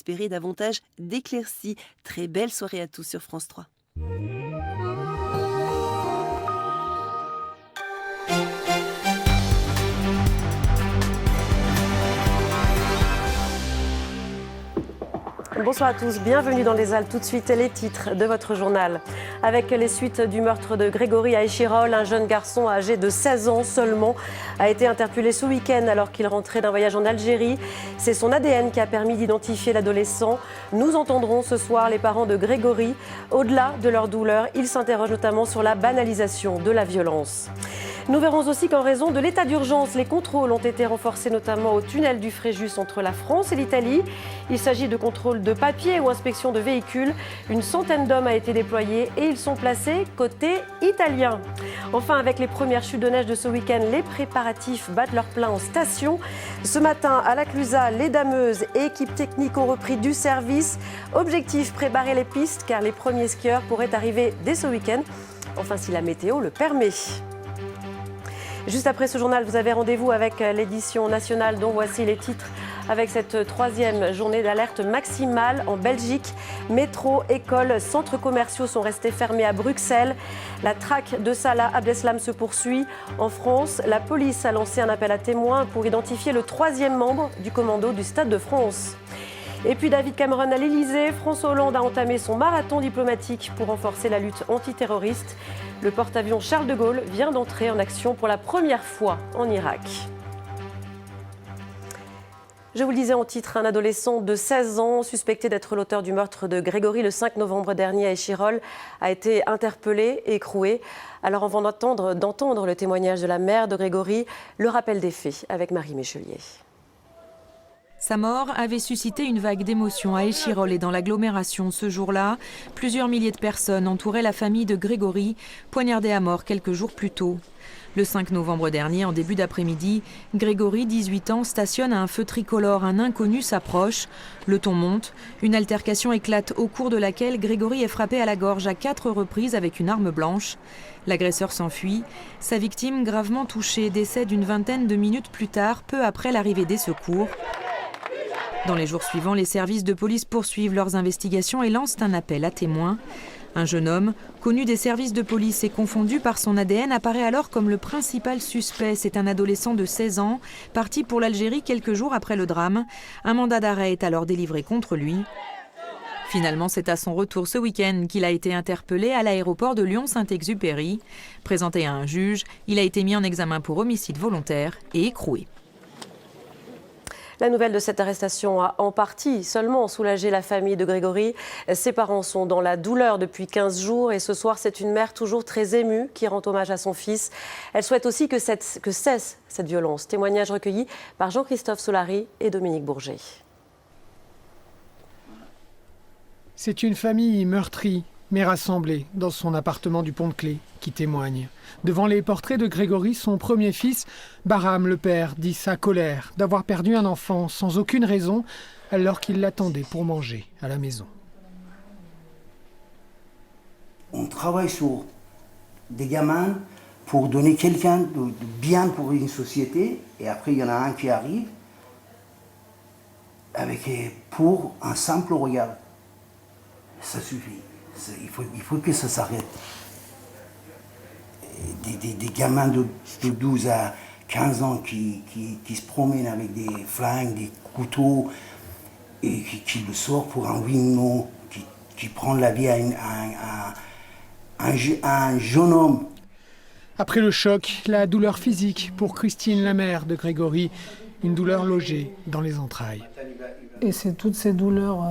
espérer davantage d'éclaircies. Très belle soirée à tous sur France 3. Bonsoir à tous, bienvenue dans les Halles. Tout de suite, les titres de votre journal. Avec les suites du meurtre de Grégory à Échirolles, un jeune garçon âgé de 16 ans seulement a été interpellé ce week-end alors qu'il rentrait d'un voyage en Algérie. C'est son ADN qui a permis d'identifier l'adolescent. Nous entendrons ce soir les parents de Grégory. Au-delà de leur douleur, ils s'interrogent notamment sur la banalisation de la violence. Nous verrons aussi qu'en raison de l'état d'urgence, les contrôles ont été renforcés notamment au tunnel du Fréjus entre la France et l'Italie. Il s'agit de contrôles de papier ou inspection de véhicules. Une centaine d'hommes a été déployée et ils sont placés côté italien. Enfin, avec les premières chutes de neige de ce week-end, les préparatifs battent leur plein en station. Ce matin, à la Clusaz, les dameuses et équipes techniques ont repris du service. Objectif, préparer les pistes car les premiers skieurs pourraient arriver dès ce week-end. Enfin, si la météo le permet. Juste après ce journal, vous avez rendez-vous avec l'édition nationale dont voici les titres avec cette troisième journée d'alerte maximale en Belgique. Métro, écoles, centres commerciaux sont restés fermés à Bruxelles. La traque de Salah Abdeslam se poursuit. En France, la police a lancé un appel à témoins pour identifier le troisième membre du commando du Stade de France. Et puis David Cameron à l'Elysée, François Hollande a entamé son marathon diplomatique pour renforcer la lutte antiterroriste. Le porte-avions Charles de Gaulle vient d'entrer en action pour la première fois en Irak. Je vous le disais en titre, un adolescent de 16 ans suspecté d'être l'auteur du meurtre de Grégory le 5 novembre dernier à Échirolles a été interpellé et écroué. Alors avant d'entendre le témoignage de la mère de Grégory, le rappel des faits avec Marie Méchelier. Sa mort avait suscité une vague d'émotion à Échirolles et dans l'agglomération ce jour-là. Plusieurs milliers de personnes entouraient la famille de Grégory, poignardé à mort quelques jours plus tôt. Le 5 novembre dernier, en début d'après-midi, Grégory, 18 ans, stationne à un feu tricolore. Un inconnu s'approche. Le ton monte. Une altercation éclate au cours de laquelle Grégory est frappé à la gorge à 4 reprises avec une arme blanche. L'agresseur s'enfuit. Sa victime, gravement touchée, décède une vingtaine de minutes plus tard, peu après l'arrivée des secours. Dans les jours suivants, les services de police poursuivent leurs investigations et lancent un appel à témoins. Un jeune homme, connu des services de police et confondu par son ADN, apparaît alors comme le principal suspect. C'est un adolescent de 16 ans, parti pour l'Algérie quelques jours après le drame. Un mandat d'arrêt est alors délivré contre lui. Finalement, c'est à son retour ce week-end qu'il a été interpellé à l'aéroport de Lyon-Saint-Exupéry. Présenté à un juge, il a été mis en examen pour homicide volontaire et écroué. La nouvelle de cette arrestation a en partie seulement soulagé la famille de Grégory. Ses parents sont dans la douleur depuis 15 jours et ce soir, c'est une mère toujours très émue qui rend hommage à son fils. Elle souhaite aussi que cesse cette violence. Témoignage recueilli par Jean-Christophe Solari et Dominique Bourget. C'est une famille meurtrie, mais rassemblée dans son appartement du Pont-de-Clé, qui témoigne. Devant les portraits de Grégory, son premier fils, Bahram, le père, dit sa colère d'avoir perdu un enfant sans aucune raison, alors qu'il l'attendait pour manger à la maison. On travaille sur des gamins pour donner quelqu'un de bien pour une société, et après il y en a un qui arrive pour un simple regard. Ça suffit. Il faut que ça s'arrête. Des gamins de 12 à 15 ans qui se promènent avec des flingues, des couteaux, et qui le sortent pour un oui ou non, qui prend la vie à un jeune homme. Après le choc, la douleur physique pour Christine, la mère de Grégory, une douleur logée dans les entrailles. Et c'est toutes ces douleurs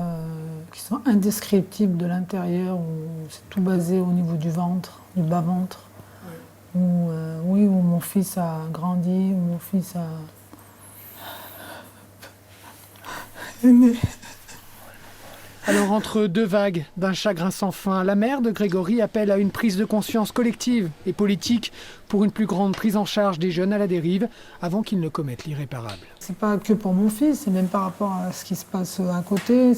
qui sont indescriptibles de l'intérieur, où c'est tout basé au niveau du ventre, du bas-ventre, où mon fils a grandi, où mon fils est né. Alors, entre deux vagues d'un chagrin sans fin, la mère de Grégory appelle à une prise de conscience collective et politique pour une plus grande prise en charge des jeunes à la dérive avant qu'ils ne commettent l'irréparable. C'est pas que pour mon fils, c'est même par rapport à ce qui se passe à côté.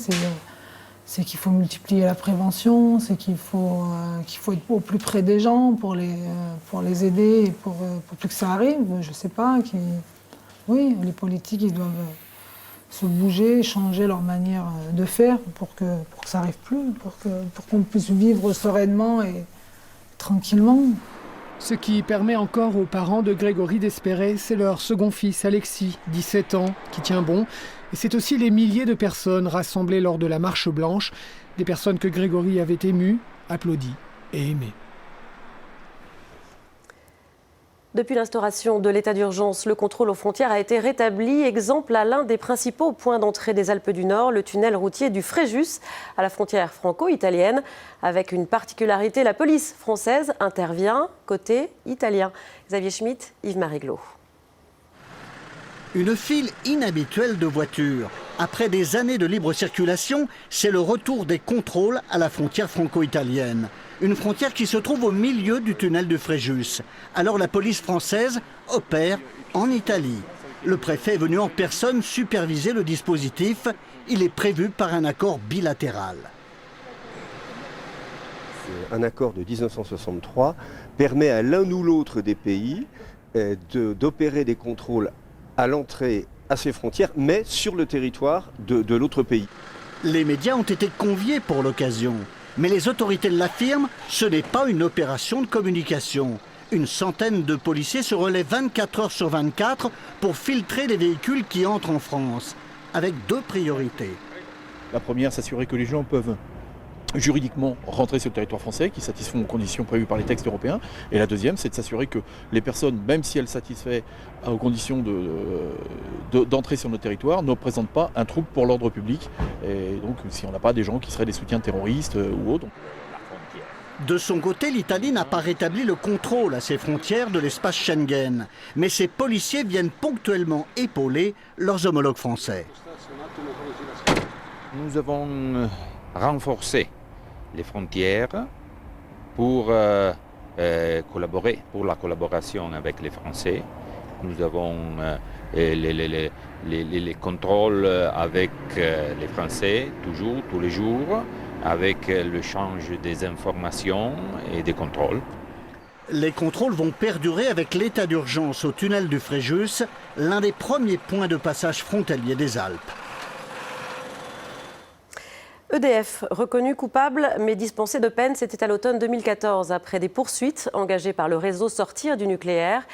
C'est qu'il faut multiplier la prévention, c'est qu'il faut être au plus près des gens pour les aider et pour plus que ça arrive. Je sais pas. Oui, les politiques, ils doivent se bouger, changer leur manière de faire pour que ça n'arrive plus, pour qu'on puisse vivre sereinement et tranquillement. Ce qui permet encore aux parents de Grégory d'espérer, c'est leur second fils, Alexis, 17 ans, qui tient bon. Et c'est aussi les milliers de personnes rassemblées lors de la Marche Blanche, des personnes que Grégory avait émues, applaudi et aimé. Depuis l'instauration de l'état d'urgence, le contrôle aux frontières a été rétabli. Exemple à l'un des principaux points d'entrée des Alpes du Nord, le tunnel routier du Fréjus, à la frontière franco-italienne. Avec une particularité, la police française intervient côté italien. Xavier Schmitt, Yves-Marie Glo. Une file inhabituelle de voitures. Après des années de libre circulation, c'est le retour des contrôles à la frontière franco-italienne. Une frontière qui se trouve au milieu du tunnel du Fréjus. Alors la police française opère en Italie. Le préfet est venu en personne superviser le dispositif. Il est prévu par un accord bilatéral. Un accord de 1963 permet à l'un ou l'autre des pays d'opérer des contrôles à l'entrée à ses frontières, mais sur le territoire de l'autre pays. Les médias ont été conviés pour l'occasion. Mais les autorités l'affirment, ce n'est pas une opération de communication. Une centaine de policiers se relaient 24 heures sur 24 pour filtrer les véhicules qui entrent en France, avec deux priorités. La première, s'assurer que les gens peuvent juridiquement rentrer sur le territoire français, qui satisfont aux conditions prévues par les textes européens. Et la deuxième, c'est de s'assurer que les personnes, même si elles satisfont aux conditions d'entrée sur notre territoire, ne représentent pas un trouble pour l'ordre public. Et donc, si on n'a pas des gens qui seraient des soutiens terroristes ou autres. De son côté, l'Italie n'a pas rétabli le contrôle à ses frontières de l'espace Schengen. Mais ses policiers viennent ponctuellement épauler leurs homologues français. Nous avons renforcé les frontières pour collaborer, pour la collaboration avec les Français. Nous avons les contrôles avec les Français, toujours, tous les jours, avec l'échange des informations et des contrôles. Les contrôles vont perdurer avec l'état d'urgence au tunnel du Fréjus, l'un des premiers points de passage frontalier des Alpes. EDF, reconnu coupable mais dispensé de peine, c'était à l'automne 2014, après des poursuites engagées par le réseau Sortir du nucléaire.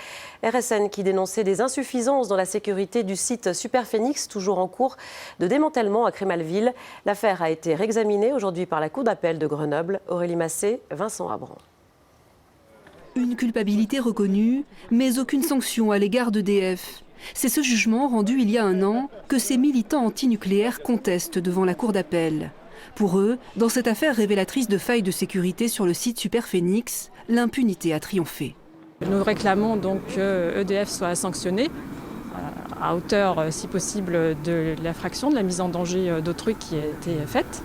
RSN qui dénonçait des insuffisances dans la sécurité du site Superphénix, toujours en cours de démantèlement à Crémalville. L'affaire a été réexaminée aujourd'hui par la Cour d'appel de Grenoble. Aurélie Massé, Vincent Abran. Une culpabilité reconnue, mais aucune sanction à l'égard d'EDF. C'est ce jugement rendu il y a un an que ces militants antinucléaires contestent devant la Cour d'appel. Pour eux, dans cette affaire révélatrice de failles de sécurité sur le site Superphénix, l'impunité a triomphé. Nous réclamons donc que EDF soit sanctionné à hauteur, si possible, de l'infraction de la mise en danger d'autrui qui a été faite,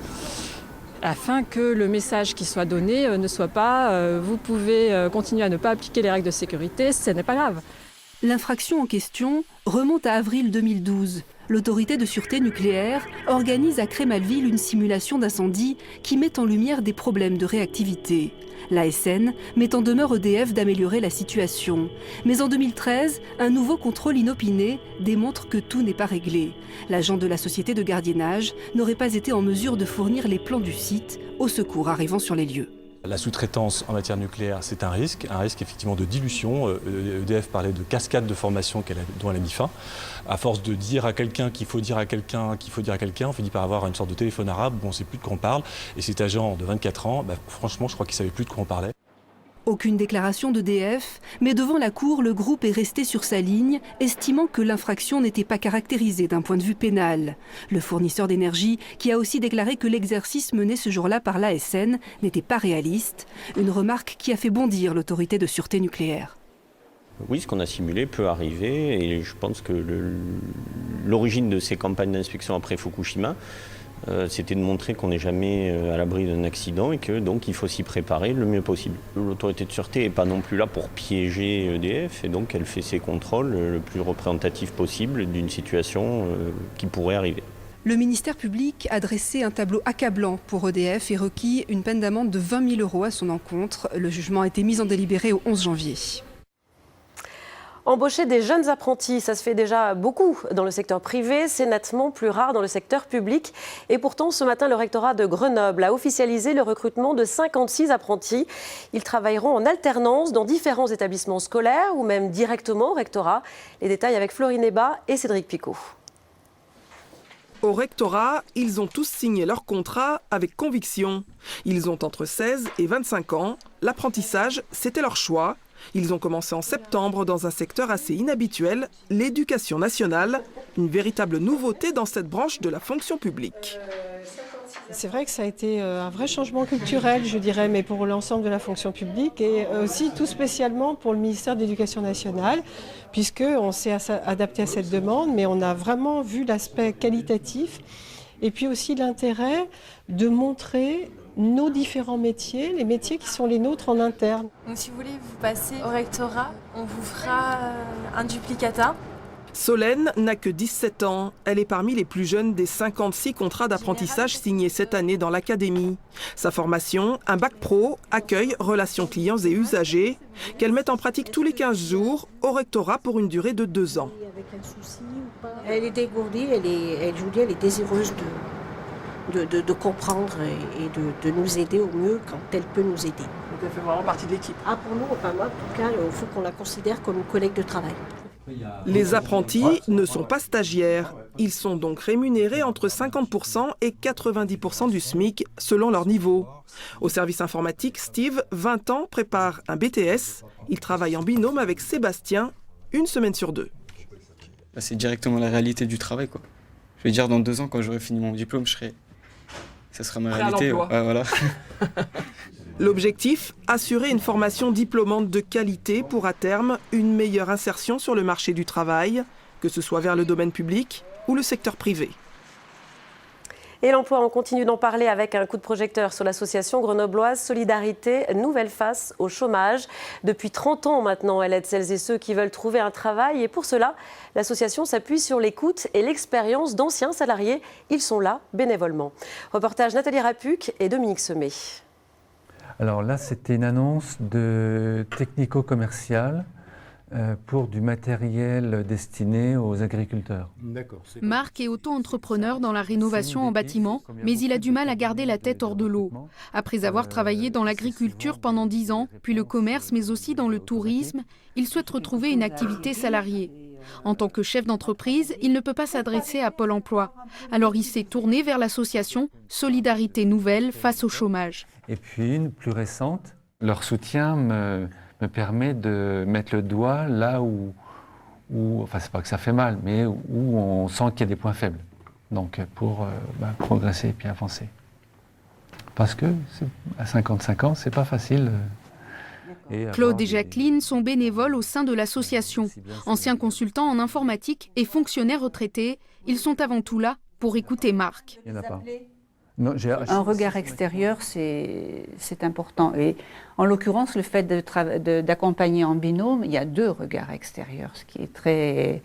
afin que le message qui soit donné ne soit pas vous pouvez continuer à ne pas appliquer les règles de sécurité, ce n'est pas grave. L'infraction en question remonte à avril 2012. L'autorité de sûreté nucléaire organise à Crémalville une simulation d'incendie qui met en lumière des problèmes de réactivité. L'ASN met en demeure EDF d'améliorer la situation. Mais en 2013, un nouveau contrôle inopiné démontre que tout n'est pas réglé. L'agent de la société de gardiennage n'aurait pas été en mesure de fournir les plans du site aux secours arrivant sur les lieux. La sous-traitance en matière nucléaire, c'est un risque effectivement de dilution. EDF parlait de cascade de formation dont elle a mis fin. À force de dire à quelqu'un qu'il faut dire à quelqu'un qu'il faut dire à quelqu'un, on finit par avoir une sorte de téléphone arabe où on ne sait plus de quoi on parle. Et cet agent de 24 ans, franchement, je crois qu'il ne savait plus de quoi on parlait. Aucune déclaration d'EDF, mais devant la Cour, le groupe est resté sur sa ligne, estimant que l'infraction n'était pas caractérisée d'un point de vue pénal. Le fournisseur d'énergie, qui a aussi déclaré que l'exercice mené ce jour-là par l'ASN n'était pas réaliste, une remarque qui a fait bondir l'autorité de sûreté nucléaire. Oui, ce qu'on a simulé peut arriver, et je pense que l'origine de ces campagnes d'inspection après Fukushima, c'était de montrer qu'on n'est jamais à l'abri d'un accident et que donc il faut s'y préparer le mieux possible. L'autorité de sûreté n'est pas non plus là pour piéger EDF et donc elle fait ses contrôles le plus représentatif possible d'une situation qui pourrait arriver. Le ministère public a dressé un tableau accablant pour EDF et requis une peine d'amende de 20 000 € à son encontre. Le jugement a été mis en délibéré au 11 janvier. Embaucher des jeunes apprentis, ça se fait déjà beaucoup dans le secteur privé, c'est nettement plus rare dans le secteur public. Et pourtant, ce matin, le rectorat de Grenoble a officialisé le recrutement de 56 apprentis. Ils travailleront en alternance dans différents établissements scolaires ou même directement au rectorat. Les détails avec Florine Eba et Cédric Picot. Au rectorat, ils ont tous signé leur contrat avec conviction. Ils ont entre 16 et 25 ans. L'apprentissage, c'était leur choix. Ils ont commencé en septembre dans un secteur assez inhabituel, l'éducation nationale, une véritable nouveauté dans cette branche de la fonction publique. C'est vrai que ça a été un vrai changement culturel, je dirais, mais pour l'ensemble de la fonction publique et aussi tout spécialement pour le ministère de l'Éducation nationale, puisqu'on s'est adapté à cette demande, mais on a vraiment vu l'aspect qualitatif et puis aussi l'intérêt de montrer nos différents métiers, les métiers qui sont les nôtres en interne. Donc si vous voulez vous passer au rectorat, on vous fera un duplicata. Solène n'a que 17 ans. Elle est parmi les plus jeunes des 56 contrats d'apprentissage signés cette année dans l'académie. Sa formation, un bac pro, accueil, relations clients et usagers, qu'elle met en pratique tous les 15 jours au rectorat pour une durée de 2 ans. Elle est dégourdie, elle est désireuse de comprendre et de nous aider au mieux quand elle peut nous aider. Donc elle fait vraiment partie de l'équipe. Ah, pour nous, enfin moi, en tout cas, il faut qu'on la considère comme une collègue de travail. Les apprentis ne sont pas stagiaires. Ils sont donc rémunérés entre 50% et 90% du SMIC selon leur niveau. Au service informatique, Steve, 20 ans, prépare un BTS. Il travaille en binôme avec Sébastien, une semaine sur 2. C'est directement la réalité du travail, quoi. Je veux dire, dans 2 ans, quand j'aurai fini mon diplôme, ça sera ma réalité. Voilà. L'objectif, assurer une formation diplômante de qualité pour à terme une meilleure insertion sur le marché du travail, que ce soit vers le domaine public ou le secteur privé. Et l'emploi, on continue d'en parler avec un coup de projecteur sur l'association grenobloise Solidarité Nouvelle Face au chômage. Depuis 30 ans maintenant, elle aide celles et ceux qui veulent trouver un travail. Et pour cela, l'association s'appuie sur l'écoute et l'expérience d'anciens salariés. Ils sont là bénévolement. Reportage Nathalie Rapuc et Dominique Semet. Alors là, c'était une annonce de technico-commercial pour du matériel destiné aux agriculteurs. Marc est auto-entrepreneur dans la rénovation en bâtiment, mais il a du mal à garder la tête hors de l'eau. Après avoir travaillé dans l'agriculture pendant 10 ans, puis le commerce, mais aussi dans le tourisme, il souhaite retrouver une activité salariée. En tant que chef d'entreprise, il ne peut pas s'adresser à Pôle emploi. Alors il s'est tourné vers l'association Solidarité Nouvelle Face au chômage. Et puis une plus récente, leur soutien me permet de mettre le doigt là où enfin c'est pas que ça fait mal, mais où on sent qu'il y a des points faibles. Donc pour progresser et puis avancer. Parce que à 55 ans, c'est pas facile. Claude et Jacqueline sont bénévoles au sein de l'association. Anciens consultants en informatique et fonctionnaires retraités, ils sont avant tout là pour écouter Marc. Il n'y en a pas. Un regard extérieur, c'est important. Et en l'occurrence, le fait d'accompagner en binôme, il y a 2 regards extérieurs, ce qui est très,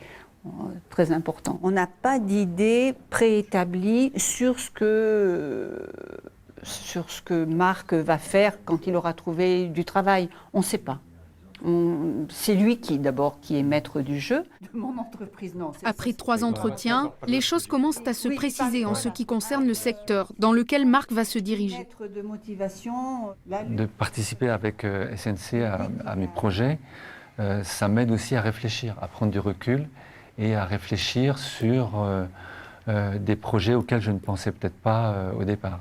très important. On n'a pas d'idée préétablie sur ce que Marc va faire quand il aura trouvé du travail. On ne sait pas. C'est lui qui est maître du jeu. De mon entreprise, non. Après 3 entretiens, les choses commencent à se préciser en ce qui concerne le secteur dans lequel Marc va se diriger. De participer avec SNC à mes projets, ça m'aide aussi à réfléchir, à prendre du recul et à réfléchir sur des projets auxquels je ne pensais peut-être pas au départ.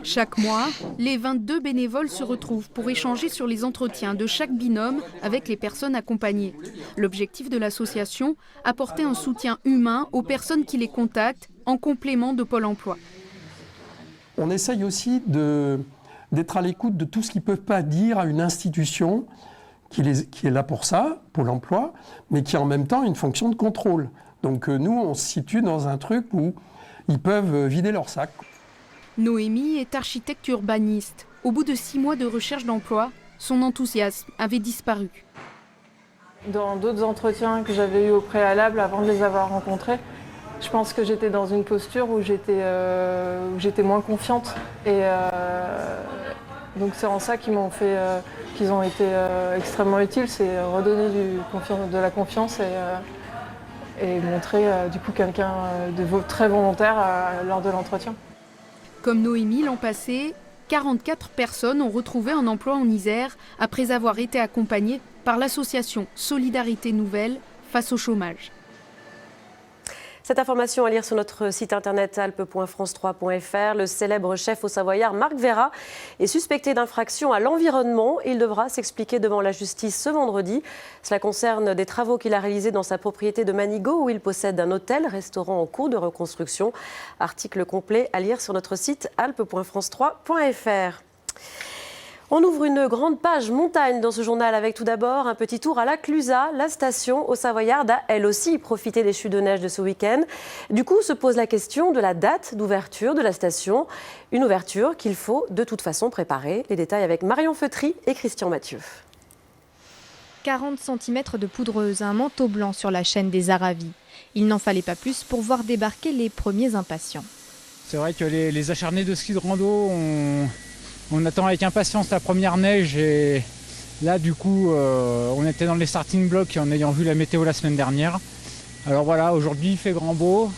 Chaque mois, les 22 bénévoles se retrouvent pour échanger sur les entretiens de chaque binôme avec les personnes accompagnées. L'objectif de l'association, apporter un soutien humain aux personnes qui les contactent en complément de Pôle emploi. On essaye aussi d'être à l'écoute de tout ce qu'ils ne peuvent pas dire à une institution qui est là pour ça, Pôle emploi, mais qui a en même temps une fonction de contrôle. Donc nous, on se situe dans un truc où ils peuvent vider leur sac. Noémie est architecte urbaniste. Au bout de 6 mois de recherche d'emploi, son enthousiasme avait disparu. Dans d'autres entretiens que j'avais eus au préalable avant de les avoir rencontrés, je pense que j'étais dans une posture où j'étais moins confiante. Et Donc c'est en ça qu'ils m'ont fait, qu'ils ont été extrêmement utiles, c'est redonner de la confiance et montrer du coup quelqu'un de très volontaire lors de l'entretien. Comme Noémie l'an passé, 44 personnes ont retrouvé un emploi en Isère après avoir été accompagnées par l'association Solidarité Nouvelle face au chômage. Cette information à lire sur notre site internet alpes.france3.fr. Le célèbre chef au Savoyard Marc Vera est suspecté d'infraction à l'environnement. Il devra s'expliquer devant la justice ce vendredi. Cela concerne des travaux qu'il a réalisés dans sa propriété de Manigot où il possède un hôtel-restaurant en cours de reconstruction. Article complet à lire sur notre site alpes.france3.fr. On ouvre une grande page montagne dans ce journal avec tout d'abord un petit tour à la Clusaz. La station au Savoyard a elle aussi profité des chutes de neige de ce week-end. Du coup, se pose la question de la date d'ouverture de la station. Une ouverture qu'il faut de toute façon préparer. Les détails avec Marion Feutry et Christian Mathieu. 40 cm de poudreuse, un manteau blanc sur la chaîne des Aravis. Il n'en fallait pas plus pour voir débarquer les premiers impatients. C'est vrai que les acharnés de ski de rando on attend avec impatience la première neige et là du coup on était dans les starting blocks en ayant vu la météo la semaine dernière. Alors voilà, aujourd'hui il fait grand beau,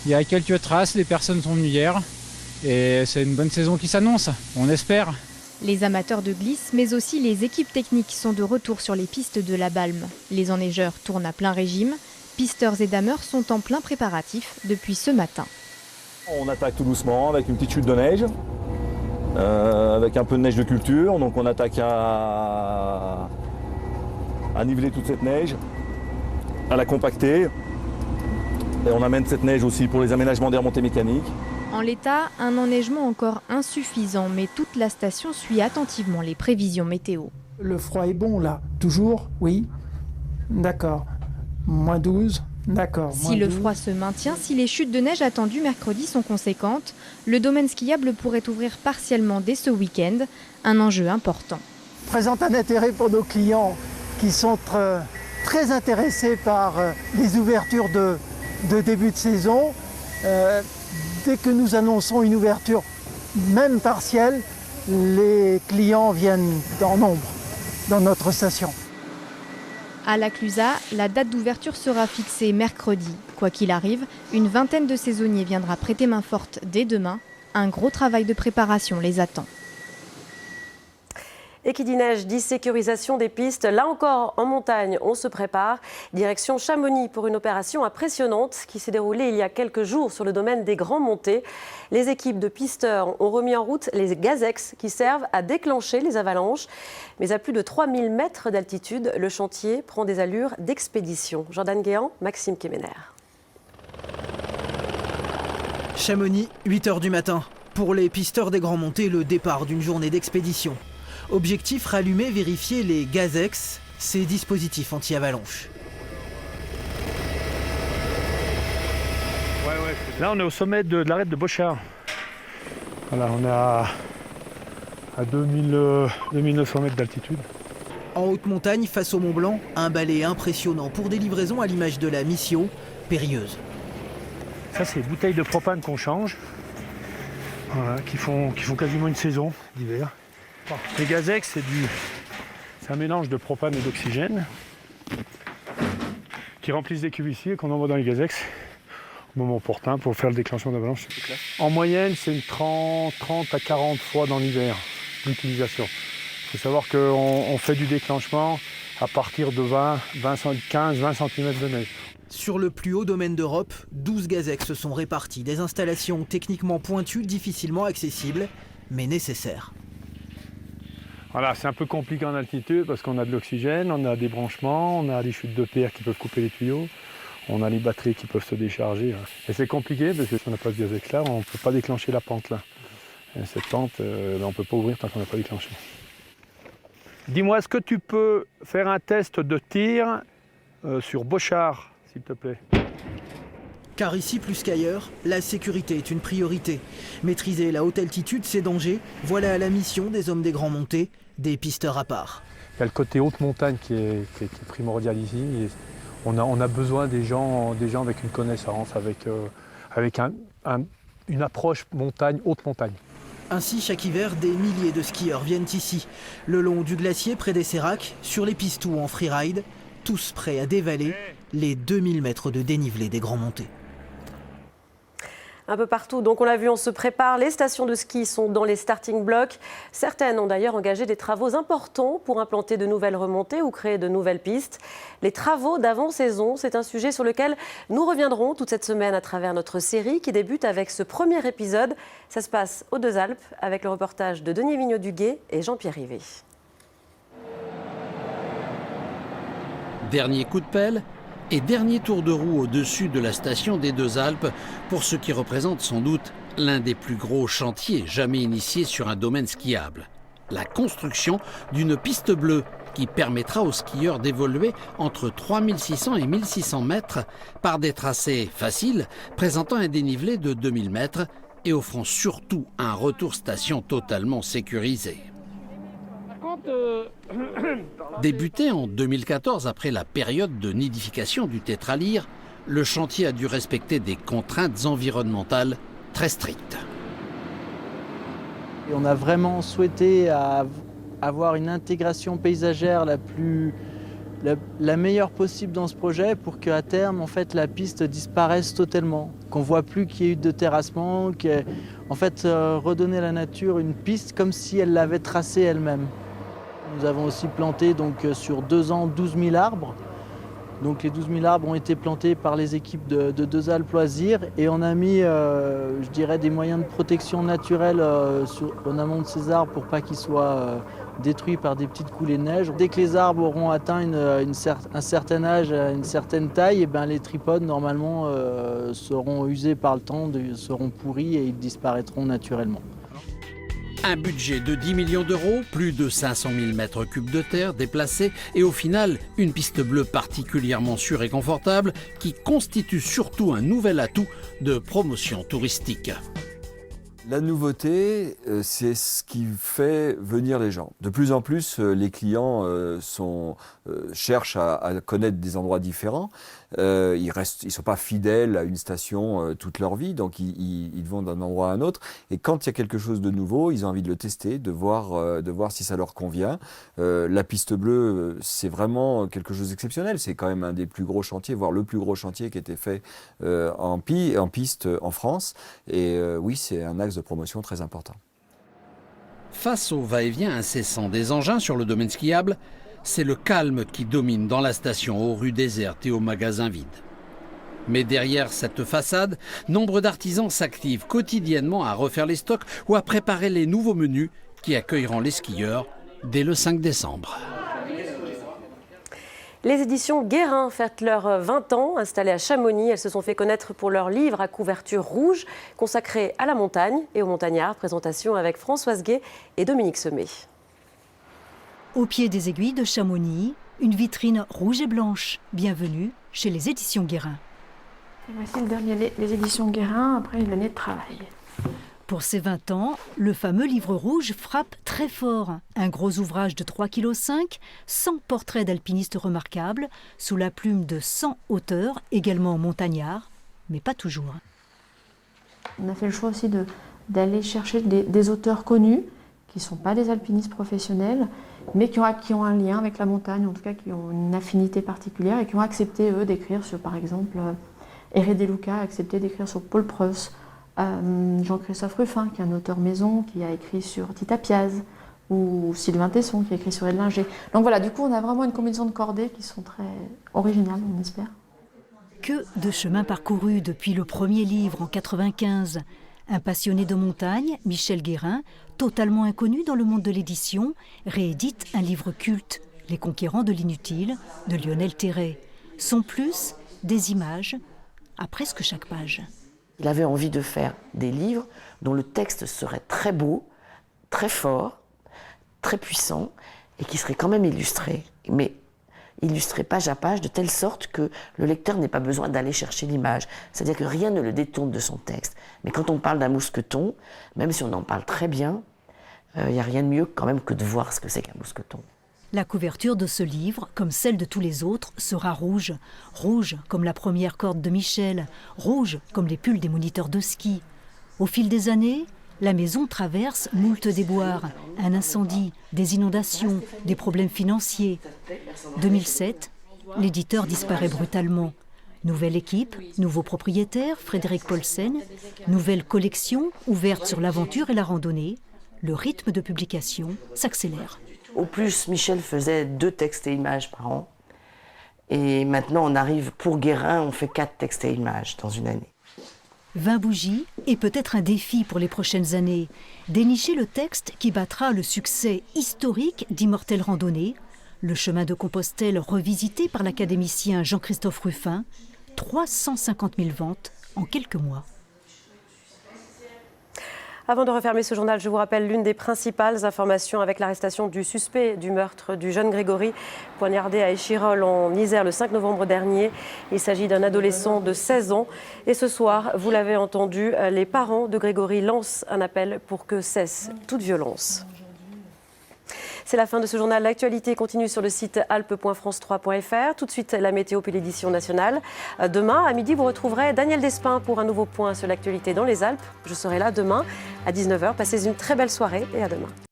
il y a quelques traces, les personnes sont venues hier et c'est une bonne saison qui s'annonce, on espère. Les amateurs de glisse mais aussi les équipes techniques sont de retour sur les pistes de la Balme. Les enneigeurs tournent à plein régime, pisteurs et dameurs sont en plein préparatif depuis ce matin. On attaque tout doucement avec une petite chute de neige. Avec un peu de neige de culture, donc on attaque à niveler toute cette neige, à la compacter et on amène cette neige aussi pour les aménagements des remontées mécaniques. En l'état, un enneigement encore insuffisant, mais toute la station suit attentivement les prévisions météo. Le froid est bon là, toujours, oui. D'accord. Moins 12. D'accord. Si le froid se maintient, si les chutes de neige attendues mercredi sont conséquentes, le domaine skiable pourrait ouvrir partiellement dès ce week-end, un enjeu important. Présente un intérêt pour nos clients qui sont très intéressés par les ouvertures de début de saison. Dès que nous annonçons une ouverture, même partielle, les clients viennent en nombre dans notre station. À la Clusaz, la date d'ouverture sera fixée mercredi. Quoi qu'il arrive, une vingtaine de saisonniers viendra prêter main forte dès demain. Un gros travail de préparation les attend. Et qui dit neige dit sécurisation des pistes. Là encore, en montagne, on se prépare. Direction Chamonix pour une opération impressionnante qui s'est déroulée il y a quelques jours sur le domaine des Grands Montées. Les équipes de pisteurs ont remis en route les Gazex qui servent à déclencher les avalanches. Mais à plus de 3000 mètres d'altitude, le chantier prend des allures d'expédition. Jordan Guéant, Maxime Kemener. Chamonix, 8h du matin. Pour les pisteurs des Grands Montées, le départ d'une journée d'expédition. Objectif, rallumer, vérifier les Gazex, ces dispositifs anti-avalanche. Là, on est au sommet de l'arête de Bochard. Voilà, on est à 2900 mètres d'altitude. En haute montagne, face au Mont Blanc, un balai impressionnant pour des livraisons à l'image de la Missio, périlleuse. Ça, c'est les bouteilles de propane qu'on change, voilà, qui font quasiment une saison d'hiver. Les Gazex, c'est un mélange de propane et d'oxygène qui remplissent des cuves ici et qu'on envoie dans les Gazex au moment opportun pour faire le déclenchement d'avalanche. En moyenne, c'est une 30 à 40 fois dans l'hiver l'utilisation. Il faut savoir qu'on fait du déclenchement à partir de 15-20 cm de neige. Sur le plus haut domaine d'Europe, 12 Gazex se sont répartis. Des installations techniquement pointues, difficilement accessibles, mais nécessaires. Voilà, c'est un peu compliqué en altitude parce qu'on a de l'oxygène, on a des branchements, on a des chutes de pierre qui peuvent couper les tuyaux, on a les batteries qui peuvent se décharger. Et c'est compliqué parce que si on n'a pas ce Gazex là, on ne peut pas déclencher la pente là. Et cette pente, on ne peut pas ouvrir tant qu'on n'a pas déclenché. Dis-moi, est-ce que tu peux faire un test de tir sur Bochard, s'il te plaît ? Car ici, plus qu'ailleurs, la sécurité est une priorité. Maîtriser la haute altitude, ses dangers, voilà la mission des hommes des Grands Montées, des pisteurs à part. Il y a le côté haute montagne qui est primordial ici. Et on a besoin des gens avec une connaissance, avec une approche montagne, haute montagne. Ainsi, chaque hiver, des milliers de skieurs viennent ici, le long du glacier près des Séracs, sur les pistes ou en freeride, tous prêts à dévaler les 2000 mètres de dénivelé des Grands Montées. Un peu partout, donc on l'a vu, on se prépare. Les stations de ski sont dans les starting blocks. Certaines ont d'ailleurs engagé des travaux importants pour implanter de nouvelles remontées ou créer de nouvelles pistes. Les travaux d'avant-saison, c'est un sujet sur lequel nous reviendrons toute cette semaine à travers notre série qui débute avec ce premier épisode. Ça se passe aux Deux-Alpes avec le reportage de Denis Vigneault-Duguet et Jean-Pierre Rivet. Dernier coup de pelle et dernier tour de roue au-dessus de la station des Deux-Alpes pour ce qui représente sans doute l'un des plus gros chantiers jamais initiés sur un domaine skiable. La construction d'une piste bleue qui permettra aux skieurs d'évoluer entre 3600 et 1600 mètres par des tracés faciles présentant un dénivelé de 2000 mètres et offrant surtout un retour station totalement sécurisé. Débuté en 2014 après la période de nidification du tétralyre, le chantier a dû respecter des contraintes environnementales très strictes. Et on a vraiment souhaité avoir une intégration paysagère la meilleure possible dans ce projet pour qu'à terme en fait, la piste disparaisse totalement, qu'on ne voit plus qu'il y ait eu de terrassement, en fait redonner à la nature une piste comme si elle l'avait tracée elle-même. Nous avons aussi planté donc, sur 2 ans 12 000 arbres. Donc, les 12 000 arbres ont été plantés par les équipes de Deux-Alpes Loisirs et on a mis je dirais, des moyens de protection naturelle en amont de ces arbres pour pas qu'ils soient détruits par des petites coulées de neige. Dès que les arbres auront atteint un certain âge, une certaine taille, et ben, les tripodes normalement seront usés par le temps, seront pourris et ils disparaîtront naturellement. Un budget de 10 millions d'euros, plus de 500 000 mètres cubes de terre déplacés et au final, une piste bleue particulièrement sûre et confortable qui constitue surtout un nouvel atout de promotion touristique. La nouveauté, c'est ce qui fait venir les gens. De plus en plus, les clients cherchent à connaître des endroits différents. Ils sont pas fidèles à une station toute leur vie, donc ils vont d'un endroit à un autre. Et quand il y a quelque chose de nouveau, ils ont envie de le tester, de voir si ça leur convient. La piste bleue, c'est vraiment quelque chose d'exceptionnel. C'est quand même un des plus gros chantiers, voire le plus gros chantier qui a été fait en piste en France. Et oui, c'est un axe de promotion très important. Face au va-et-vient incessant des engins sur le domaine skiable, c'est le calme qui domine dans la station aux rues désertes et aux magasins vides. Mais derrière cette façade, nombre d'artisans s'activent quotidiennement à refaire les stocks ou à préparer les nouveaux menus qui accueilleront les skieurs dès le 5 décembre. Les éditions Guérin fêtent leurs 20 ans. Installées à Chamonix, elles se sont fait connaître pour leur livre à couverture rouge consacré à la montagne et aux montagnards. Présentation avec Françoise Gay et Dominique Semet. Au pied des aiguilles de Chamonix, une vitrine rouge et blanche. Bienvenue chez les éditions Guérin. Et voici le dernier, les éditions Guérin, après une année de travail. Pour ses 20 ans, le fameux livre rouge frappe très fort. Un gros ouvrage de 3,5 kg, 100 portraits d'alpinistes remarquables, sous la plume de 100 auteurs, également montagnards, mais pas toujours. On a fait le choix aussi d'aller chercher des auteurs connus, qui ne sont pas des alpinistes professionnels, mais qui ont un lien avec la montagne, en tout cas qui ont une affinité particulière et qui ont accepté, eux, d'écrire sur, par exemple, Hervé Deluca a accepté d'écrire sur Paul Preuss, Jean-Christophe Ruffin, qui est un auteur maison, qui a écrit sur Tita Piaz, ou Sylvain Tesson, qui a écrit sur Edlinger. Donc voilà, du coup, on a vraiment une combinaison de cordées qui sont très originales, on espère. Que de chemin parcouru depuis le premier livre en 1995. Un passionné de montagne, Michel Guérin, totalement inconnu dans le monde de l'édition, réédite un livre culte, Les Conquérants de l'inutile, de Lionel Terray. Son plus, des images à presque chaque page. Il avait envie de faire des livres dont le texte serait très beau, très fort, très puissant, et qui serait quand même illustré, mais illustré page à page de telle sorte que le lecteur n'ait pas besoin d'aller chercher l'image. C'est-à-dire que rien ne le détourne de son texte. Mais quand on parle d'un mousqueton, même si on en parle très bien, il n'y a rien de mieux quand même que de voir ce que c'est qu'un mousqueton. La couverture de ce livre, comme celle de tous les autres, sera rouge. Rouge comme la première corde de Michel, rouge comme les pulls des moniteurs de ski. Au fil des années, la maison traverse moult déboires, un incendie, des inondations, des problèmes financiers. 2007, l'éditeur disparaît brutalement. Nouvelle équipe, nouveau propriétaire, Frédéric Paulsen, nouvelle collection ouverte sur l'aventure et la randonnée. Le rythme de publication s'accélère. Au plus, Michel faisait 2 textes et images par an. Et maintenant, on arrive, pour Guérin, on fait 4 textes et images dans une année. 20 bougies et peut-être un défi pour les prochaines années. Dénicher le texte qui battra le succès historique d'Immortelles Randonnées, le chemin de Compostelle revisité par l'académicien Jean-Christophe Ruffin, 350 000 ventes en quelques mois. Avant de refermer ce journal, je vous rappelle l'une des principales informations avec l'arrestation du suspect du meurtre du jeune Grégory, poignardé à Échirolles en Isère le 5 novembre dernier. Il s'agit d'un adolescent de 16 ans. Et ce soir, vous l'avez entendu, les parents de Grégory lancent un appel pour que cesse toute violence. C'est la fin de ce journal. L'actualité continue sur le site alpes.france3.fr. Tout de suite, la météo puis l'édition nationale. Demain, à midi, vous retrouverez Daniel Despin pour un nouveau point sur l'actualité dans les Alpes. Je serai là demain à 19h. Passez une très belle soirée et à demain.